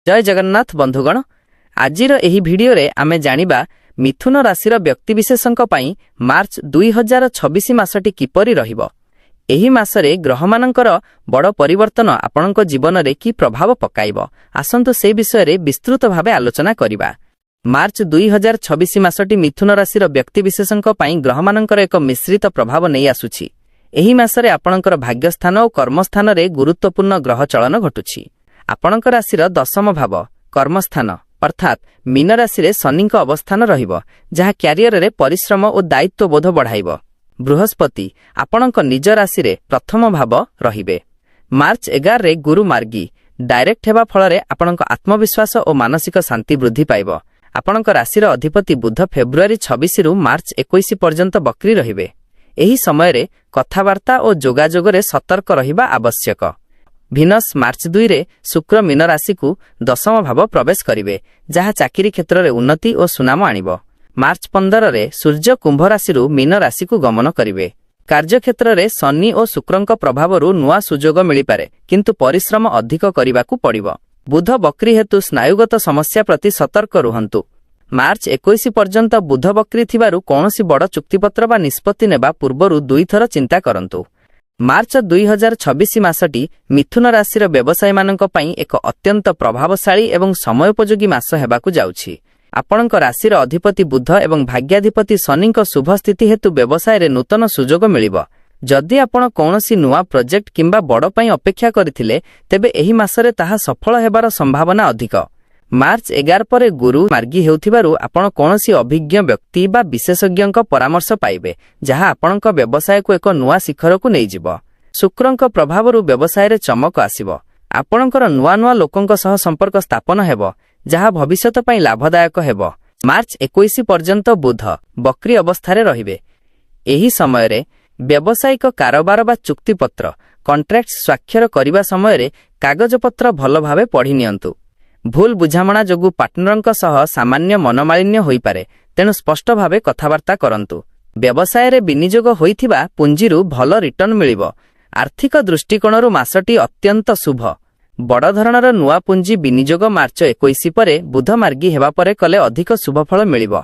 जय जगन्नाथ बंधुगण आजिर एही भिडियो रे आमे जानिबा मिथुन राशिर व्यक्तिविशेषंक पई मार्च 2026 मासटी किपरि रहिबो। एही मासरे ग्रहमानंकर बड़ परिवर्तन आपणक जीवन रे की प्रभाव पकाइबो। आसंतु से विषय रे विस्तृत भावे आलोचना करिबा। मार्च 2026 मासटी मिथुन राशिर व्यक्तिविशेषंक पई ग्रहमानंकर एक मिश्रित प्रभाव नै आसुछि। एही मासरे आपणकर भाग्यस्थान और कर्मस्थान रे गुरुत्वपूर्ण ग्रह चलन घटुछि। आपणक राशिर दशम भाव कर्मस्थान अर्थात मीन राशि रे शनिक अवस्थान रहिबो, जहा क्यारियर रे परिश्रम और दायित्व बोध बढ़ाइबो। बृहस्पति आपणक निज राशि रे प्रथम भाव रहिबे। मार्च 11 रे गुरु मार्गी डायरेक्ट हेबा फल रे आपणक आत्मविश्वास और मानसिक शांति वृद्धि पाइबो। आपणक राशिर अधिपति बुध फेब्रुआरी 26 रु मार्च 21 पर्यंत बक्री रहिबे। एही समय रे कथावार्ता और जोगाजोग रे सतर्क रहिबा आवश्यक। भिनस मार्च 2 रे शुक्र मीन राशि को दशम भाव प्रवेश करिवे, जहा चाकरी क्षेत्र रे उन्नति और सुनाम आनिबो। मार्च 15 रे सूर्य कुंभ राशि रु मीन राशि को गमन करिवे। कार्य क्षेत्र रे शनि और शुक्रंक प्रभाव रु नुआ सुजोग मिली पारे, किंतु परिश्रम अधिक करिबाकू पड़िबो। बुध बक्री हेतु स्नायुगत समस्या प्रति सतर्क रुहंतु। मार्च 21 पर्यंत बुध बक्री थिबारु कोनोसी बड़ चुक्तिपत्र बा निष्पत्ति नेबा पूर्वरु दुई थर चिंता करंतु। मार्च 2026 मासटी मिथुन राशिर व्यवसायी मानक पई एक अत्यंत प्रभावशाली एवं समयोपयोगी मास हेबाकू जाउछि। आपणक राशिर अधिपति बुध एवं भाग्याधिपति शनिक शुभ स्थिति हेतु व्यवसाय रे नूतन सुजोग मिलिबो। जदि आपण कोनोसी नुआ प्रोजेक्ट किंबा बड़ पई अपेक्षा करथिले, तेबे एही मासरे ताहा सफल हेबार संभावना अधिक। मार्च 11 परे गुरु मार्गी हेउथिबारु आपण कोनोसी अभिज्ञ व्यक्ति बा विशेषज्ञक परामर्श पाइबे, जहा आपणक व्यवसाय को एक नुआ शिखर को नै जिवो। शुक्रंक प्रभावरु व्यवसाय रे चमक आसीबो। आपणकर नुआ नुआ लोकंक सह संपर्क स्थापन हेबो, जहा भविष्यत पई लाभदायक हेबो। मार्च 21 पर्यंत बुध बक्री अवस्था रे रहिबे। एही समय रे व्यावसायिक कारोबार बा चुक्तिपत्र कॉन्ट्रैक्ट स्वाक्षर करिबा समय रे कागजपत्र भल भावे पढ़ी नियंतु। भूल बुझामणा जोगु पार्टनरंक सह सामान्य मनमालिन्य होई पारे, तेणु स्पष्ट भावे कथावार्ता करंतु। व्यवसाय रे विनियोग होइथिबा पुंजीरु भल रिटर्न मिलिबो। आर्थिक दृष्टिकोणरु मासटी अत्यंत शुभ। बड़ धरणर नुआ पुंजी विनियोग मार्च 21 परे बुध मार्गी हेबा परे कले अधिक शुभ फल मिलिबो।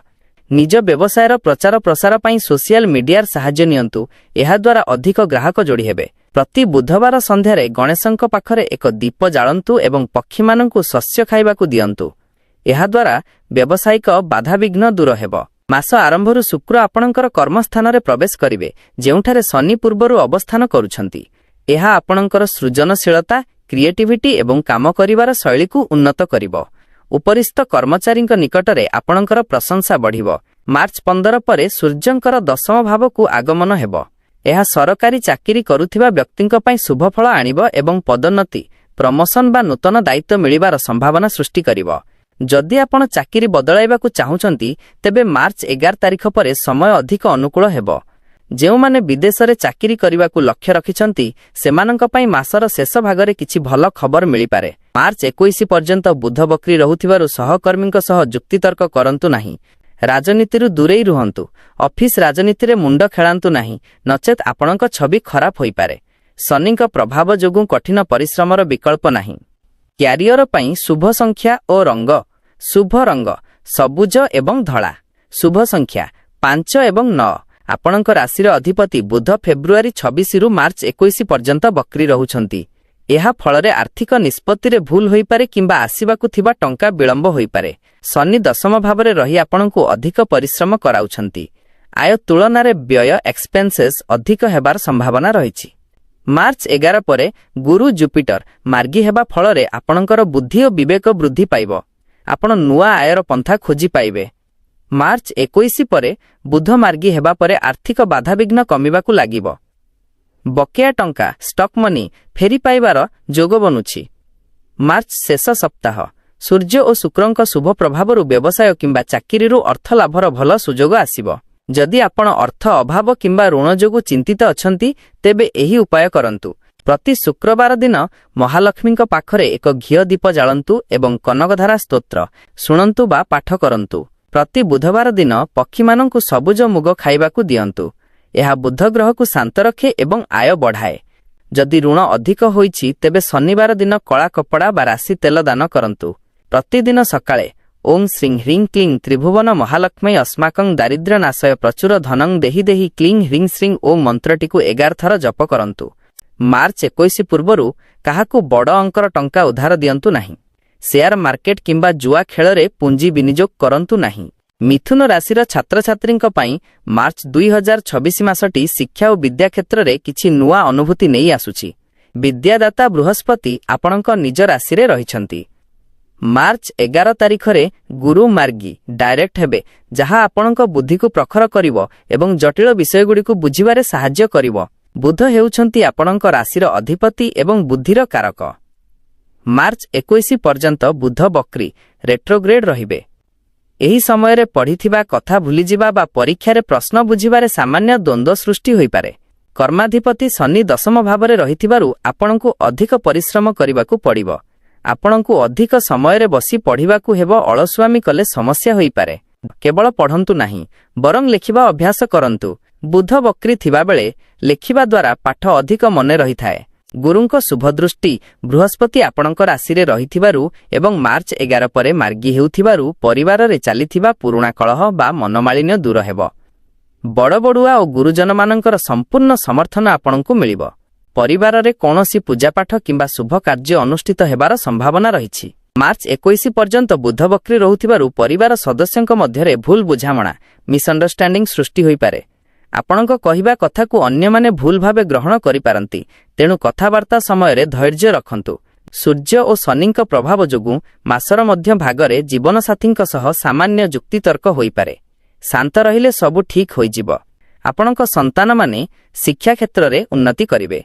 निज व्यवसायर प्रचार प्रसार पई सोशल मीडिया सहाय्य नियंतु। एहा द्वारा अधिक ग्राहक जोड़ी हेबे। प्रति बुधवार संध्यारे गणेशंक पाखरे एक दीप जाळंतु एवं पक्षी मानंकु शस्य खाइबाकू दियंतु। एहा द्वारा व्यावसायिक बाधाविघ्न दूर हेबो। मास आरंभरु शुक्र आपणकर कर्मस्थान रे प्रवेश करिवे, जेउठारे शनि पूर्वरु अवस्थान करूछंती। एहा आपणकर सृजनशीलता क्रिएटिविटी एवं काम करिवार शैली को उन्नत करिवो। उपरिस्थ कर्मचारींक निकटरे आपणकर प्रशंसा बढ़िवो। मार्च 15 परे सूर्यंकर दशम भाव को आगमन हेबो। एहा सरकारी चाकरी करुथिबा व्यक्तिंक पई शुभ फल आनिबो एवं पदोन्नति प्रमोशन बा नूतन दायित्व मिलिबार संभावना सृष्टि करिवो। जदि आपण चाकरी बदलाइबाकू चाहुचंती, तेबे मार्च 11 तारिख परे समय अधिक अनुकूल हेबो। जेउ माने विदेश रे चाकरी करिबाकू लक्ष्य रखिछंती, सेमानंक पई मासर शेष भागरे किछि भल खबर मिलि पारे। मार्च 21 पर्यंत बुध बक्री रहुथिबारु सहकर्मींक सह जुक्तितर्क करंतु नाही। राजनीतिरु दूरेई रुहंतु। ऑफिस राजनीति रे मुंड खेलांतु नाही, नचेत आपणक छवि खराब होई पारे। शनिक प्रभाव जोगु कठिन परिश्रमर विकल्प नाही। क्यारियर पई शुभ संख्या और रंग शुभ रंग सबुज एवं धला। शुभ संख्या 5 एवं 9। आपणक राशिर अधिपति बुध फेब्रुआरी 26 रु मार्च 21 पर्यंत बक्री रहुछंती। एहा फलरे आर्थिक निष्पत्ति रे भूल होई पारे किंबा आसीबाकू थिबा टंका विलंब होई पारे। शनि दशम भावरे रही आपणकू अधिक परिश्रम कराउछंती। आय तुलना रे व्यय एक्सपेंसेस अधिक हेबार संभावना रहिछि। मार्च 11 परे गुरु जुपिटर मार्गी हेबा फलरे आपणकर बुद्धि और विवेक वृद्धि पाइबो। आपण नुआ आयर पंथा खोजी पाइबे। मार्च 21 परे बुध मार्गी हेबा परे आर्थिक बाधाविघ्न कमिबाकू लागिबो। बकेया टंका स्टॉक मनी फेरी पाइबार जोग बनुछि। मार्च शेष सप्ताह सूर्य और शुक्रंक शुभ प्रभावरु व्यवसाय किंबा चाकरीरु अर्थ लाभर भल सुजोग आसिबो। जदि आपण अर्थ अभाव किंबा ऋण जोगु चिंतित अछंती, तेबे एही उपाय करंतु। प्रति शुक्रवार दिन महालक्ष्मींक पाखरे एक घिय दीप जाळंतु एवं कनकधारा स्तोत्र शुणंतु बा पाठ करंतु। प्रति बुधवार दिन पक्षी मानंकु सबुज मुग खाइबाकू दियंतु। एहा बुध ग्रह को शांत रखे एवं आय बढ़ाए। जदि ऋण अधिक होईछि, तेबे शनिवार दिन कला कपड़ा बा राशि तेल दान करंतु। ପ୍ରତିଦିନ ସକାଳେ ଓಂ ଶ୍ରୀଂ ହ୍ରିଂ କ୍ଲିଂ ତ୍ରିଭୁବନ ମହାଲକ୍ଷ୍ମୀ अस्माकं ଦାରିଦ୍ର୍ୟ ନାଶୟ ପ୍ରଚୁର ଧନଂ ଦେହି ଦେହି କ୍ଲିଂ ହ୍ରିଂ ଶ୍ରୀଂ ଓಂ ମନ୍ତ୍ରଟିକୁ 11 ଥର ଜପ କରନ୍ତୁ। ମାର୍ଚ୍ଚ 21 ପୂର୍ବରୁ କାହାକୁ ବଡ଼ ଅଙ୍କର ଟଙ୍କା ଉଧାର ଦିଅନ୍ତୁ ନାହିଁ। ସେୟାର ମାର୍କେଟ କିମ୍ବା ଜୁଆ ଖେଳରେ ପୁଞ୍ଜି ବିନିଯୋଗ କରନ୍ତୁ ନାହିଁ। ମିଥୁନ ରାଶିର ଛାତ୍ରଛାତ୍ରୀଙ୍କ ପାଇଁ ମାର୍ଚ୍ଚ 2026 ମାସଟି ଶିକ୍ଷା ଓ ବିଦ୍ୟା କ୍ଷେତ୍ରରେ କିଛି ନୂଆ ଅନୁଭୂତି ନେଇ ଆସୁଛି। ବିଦ୍ୟାଦାତା ବୃହସ୍ପତି ଆପଣଙ୍କ ନିଜ ରାଶିରେ ରହିଛନ୍ତି। ମାର୍ଚ୍ଚ 11 ତାରିଖରେ ଗୁରୁ ମାର୍ଗୀ ଡାଇରେକ୍ଟ ହେବେ, ଯାହା ଆପଣଙ୍କ ବୁଦ୍ଧିକୁ ପ୍ରଖର କରିବ ଏବଂ ଜଟିଳ ବିଷୟଗୁଡ଼ିକୁ ବୁଝିବାରେ ସାହାଯ୍ୟ କରିବ। ବୁଧ ହେଉଛନ୍ତି ଆପଣଙ୍କ ରାଶିର ଅଧିପତି ଏବଂ ବୁଦ୍ଧିର କାରକ। ମାର୍ଚ୍ଚ 21 ପର୍ଯ୍ୟନ୍ତ ବୁଧ ବକ୍ରୀ ରେଟ୍ରୋଗ୍ରେଡ୍ ରହିବେ। ଏହି ସମୟରେ ପଢ଼ିଥିବା କଥା ଭୁଲିଯିବା ବା ପରୀକ୍ଷାରେ ପ୍ରଶ୍ନ ବୁଝିବାରେ ସାମାନ୍ୟ ଦ୍ୱନ୍ଦ୍ୱ ସୃଷ୍ଟି ହୋଇପାରେ। କର୍ମାଧିପତି ଶନି ଦଶମ ଭାବରେ ରହିଥିବାରୁ ଆପଣଙ୍କୁ ଅଧିକ ପରିଶ୍ରମ କରିବାକୁ ପଡ଼ିବ। ଆପଣଙ୍କୁ ଅଧିକ ସମୟରେ ବସି ପଢ଼ିବାକୁ ହେବ। ଅଳସୁଆମୀ କଲେ ସମସ୍ୟା ହୋଇପାରେ। କେବଳ ପଢ଼ନ୍ତୁ ନାହିଁ, ବରଂ ଲେଖିବା ଅଭ୍ୟାସ କରନ୍ତୁ। ବୁଧ ବକ୍ରୀ ଥିବାବେଳେ ଲେଖିବା ଦ୍ୱାରା ପାଠ ଅଧିକ ମନେ ରହିଥାଏ। ଗୁରୁଙ୍କ ଶୁଭଦୃଷ୍ଟି ବୃହସ୍ପତି ଆପଣଙ୍କ ରାଶିରେ ରହିଥିବାରୁ ଏବଂ ମାର୍ଚ୍ଚ 11 ପରେ ମାର୍ଗୀ ହେଉଥିବାରୁ ପରିବାରରେ ଚାଲିଥିବା ପୁରୁଣା କଳହ ବା ମନମାଳିନ୍ୟ ଦୂର ହେବ। ବଡ଼ବଡ଼ୁଆ ଓ ଗୁରୁଜନମାନଙ୍କର ସମ୍ପୂର୍ଣ୍ଣ ସମର୍ଥନ ଆପଣଙ୍କୁ ମିଳିବ। ପରିବାରରେ କୌଣସି ପୂଜାପାଠ କିମ୍ବା ଶୁଭ କାର୍ଯ୍ୟ ଅନୁଷ୍ଠିତ ହେବାର ସମ୍ଭାବନା ରହିଛି। ମାର୍ଚ୍ଚ 21 ପର୍ଯ୍ୟନ୍ତ ବୁଧ ବକ୍ରୀ ରହୁଥିବାରୁ ପରିବାର ସଦସ୍ୟଙ୍କ ମଧ୍ୟରେ ଭୁଲ ବୁଝାମଣା ମିସ୍ଅଣ୍ଡରଷ୍ଟାଣ୍ଡିଂ ସୃଷ୍ଟି ହୋଇପାରେ। ଆପଣଙ୍କ କହିବା କଥାକୁ ଅନ୍ୟମାନେ ଭୁଲ ଭାବେ ଗ୍ରହଣ କରିପାରନ୍ତି, ତେଣୁ କଥାବାର୍ତ୍ତା ସମୟରେ ଧୈର୍ଯ୍ୟ ରଖନ୍ତୁ। ସୂର୍ଯ୍ୟ ଓ ଶନିଙ୍କ ପ୍ରଭାବ ଯୋଗୁଁ ମାସର ମଧ୍ୟ ଭାଗରେ ଜୀବନସାଥୀଙ୍କ ସହ ସାମାନ୍ୟ ଯୁକ୍ତିତର୍କ ହୋଇପାରେ। ଶାନ୍ତ ରହିଲେ ସବୁ ଠିକ୍ ହୋଇଯିବ। ଆପଣଙ୍କ ସନ୍ତାନମାନେ ଶିକ୍ଷା କ୍ଷେତ୍ରରେ ଉନ୍ନତି କରିବେ।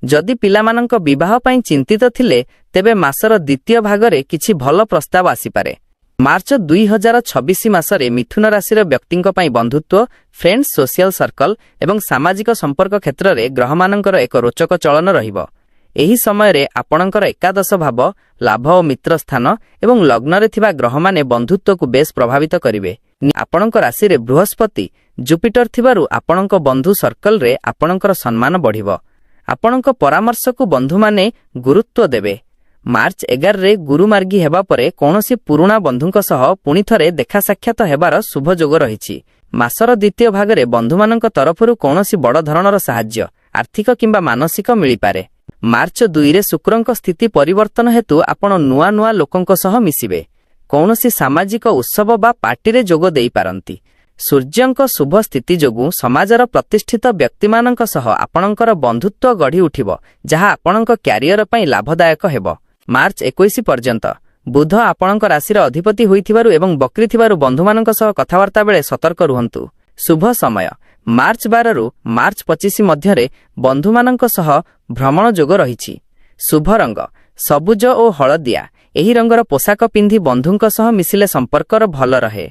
ଯଦି ପିଲାମାନଙ୍କ ବିବାହ ପାଇଁ ଚିନ୍ତିତ ଥିଲେ, ତେବେ ମାସର ଦ୍ୱିତୀୟ ଭାଗରେ କିଛି ଭଲ ପ୍ରସ୍ତାବ ଆସିପାରେ। ମାର୍ଚ୍ଚ 2026 ମାସରେ ମିଥୁନ ରାଶିର ବ୍ୟକ୍ତିଙ୍କ ପାଇଁ ବନ୍ଧୁତ୍ୱ, ଫ୍ରେଣ୍ଡସ୍, ସୋସିଆଲ ସର୍କଲ ଏବଂ ସାମାଜିକ ସମ୍ପର୍କ କ୍ଷେତ୍ରରେ ଗ୍ରହମାନଙ୍କର ଏକ ରୋଚକ ଚଳନ ରହିବ। ଏହି ସମୟରେ ଆପଣଙ୍କର ଏକାଦଶ ଭାବ, ଲାଭ ଓ ମିତ୍ର ସ୍ଥାନ ଏବଂ ଲଗ୍ନରେ ଥିବା ଗ୍ରହମାନେ ବନ୍ଧୁତ୍ୱକୁ ବେଶ୍ ପ୍ରଭାବିତ କରିବେ। ଆପଣଙ୍କ ରାଶିରେ ବୃହସ୍ପତି, ଜୁପିଟର ଥିବାରୁ ଆପଣଙ୍କ ବନ୍ଧୁ ସର୍କଲରେ ଆପଣଙ୍କର ସମ୍ମାନ ବଢ଼ିବ। ଆପଣଙ୍କ ପରାମର୍ଶକୁ ବନ୍ଧୁମାନେ ଗୁରୁତ୍ୱ ଦେବେ। ମାର୍ଚ୍ଚ 11ରେ ଗୁରୁ ମାର୍ଗୀ ହେବା ପରେ କୌଣସି ପୁରୁଣା ବନ୍ଧୁଙ୍କ ସହ ପୁଣି ଥରେ ଦେଖା ସାକ୍ଷାତ ହେବାର ଶୁଭ ଯୋଗ ରହିଛି। ମାସର ଦ୍ୱିତୀୟ ଭାଗରେ ବନ୍ଧୁମାନଙ୍କ ତରଫରୁ କୌଣସି ବଡ଼ ଧରଣର ସାହାଯ୍ୟ, ଆର୍ଥିକ କିମ୍ବା ମାନସିକ ମିଳିପାରେ। ମାର୍ଚ୍ଚ 2ରେ ଶୁକ୍ରଙ୍କ ସ୍ଥିତି ପରିବର୍ତ୍ତନ ହେତୁ ଆପଣ ନୂଆ ନୂଆ ଲୋକଙ୍କ ସହ ମିଶିବେ। କୌଣସି ସାମାଜିକ ଉତ୍ସବ ବା ପାର୍ଟିରେ ଯୋଗ ଦେଇପାରନ୍ତି। ସୂର୍ଯ୍ୟଙ୍କ ଶୁଭ ସ୍ଥିତି ଯୋଗୁଁ ସମାଜର ପ୍ରତିଷ୍ଠିତ ବ୍ୟକ୍ତିମାନଙ୍କ ସହ ଆପଣଙ୍କର ବନ୍ଧୁତ୍ୱ ଗଢ଼ି ଉଠିବ, ଯାହା ଆପଣଙ୍କ କ୍ୟାରିୟର ପାଇଁ ଲାଭଦାୟକ ହେବ। ମାର୍ଚ୍ଚ 21 ପର୍ଯ୍ୟନ୍ତ ବୁଧ ଆପଣଙ୍କ ରାଶିର ଅଧିପତି ହୋଇଥିବାରୁ ଏବଂ ବକ୍ରୀ ଥିବାରୁ ବନ୍ଧୁମାନଙ୍କ ସହ କଥାବାର୍ତ୍ତା ବେଳେ ସତର୍କ ରୁହନ୍ତୁ। ଶୁଭ ସମୟ ମାର୍ଚ୍ଚ 12ରୁ ମାର୍ଚ୍ଚ 25 ମଧ୍ୟରେ ବନ୍ଧୁମାନଙ୍କ ସହ ଭ୍ରମଣ ଯୋଗ ରହିଛି। ଶୁଭ ରଙ୍ଗ ସବୁଜ ଓ ହଳଦିଆ। ଏହି ରଙ୍ଗର ପୋଷାକ ପିନ୍ଧି ବନ୍ଧୁଙ୍କ ସହ ମିଶିଲେ ସମ୍ପର୍କର ଭଲ ରହେ।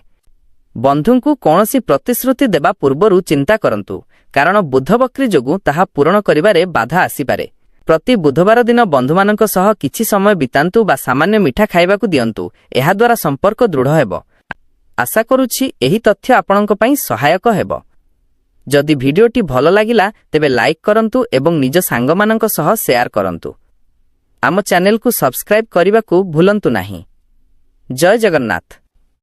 ବନ୍ଧୁଙ୍କୁ କୌଣସି ପ୍ରତିଶ୍ରୁତି ଦେବା ପୂର୍ବରୁ ଚିନ୍ତା କରନ୍ତୁ, କାରଣ ବୁଧ ବକ୍ରୀ ଯୋଗୁଁ ତାହା ପୂରଣ କରିବାରେ ବାଧା ଆସିପାରେ। ପ୍ରତି ବୁଧବାର ଦିନ ବନ୍ଧୁମାନଙ୍କ ସହ କିଛି ସମୟ ବିତାନ୍ତୁ ବା ସାମାନ୍ୟ ମିଠା ଖାଇବାକୁ ଦିଅନ୍ତୁ। ଏହାଦ୍ୱାରା ସମ୍ପର୍କ ଦୃଢ଼ ହେବ। ଆଶା କରୁଛି ଏହି ତଥ୍ୟ ଆପଣଙ୍କ ପାଇଁ ସହାୟକ ହେବ। ଯଦି ଭିଡିଓଟି ଭଲ ଲାଗିଲା ତେବେ ଲାଇକ୍ କରନ୍ତୁ ଏବଂ ନିଜ ସାଙ୍ଗମାନଙ୍କ ସହ ସେୟାର କରନ୍ତୁ। ଆମ ଚ୍ୟାନେଲକୁ ସବସ୍କ୍ରାଇବ୍ କରିବାକୁ ଭୁଲନ୍ତୁ ନାହିଁ। ଜୟ ଜଗନ୍ନାଥ।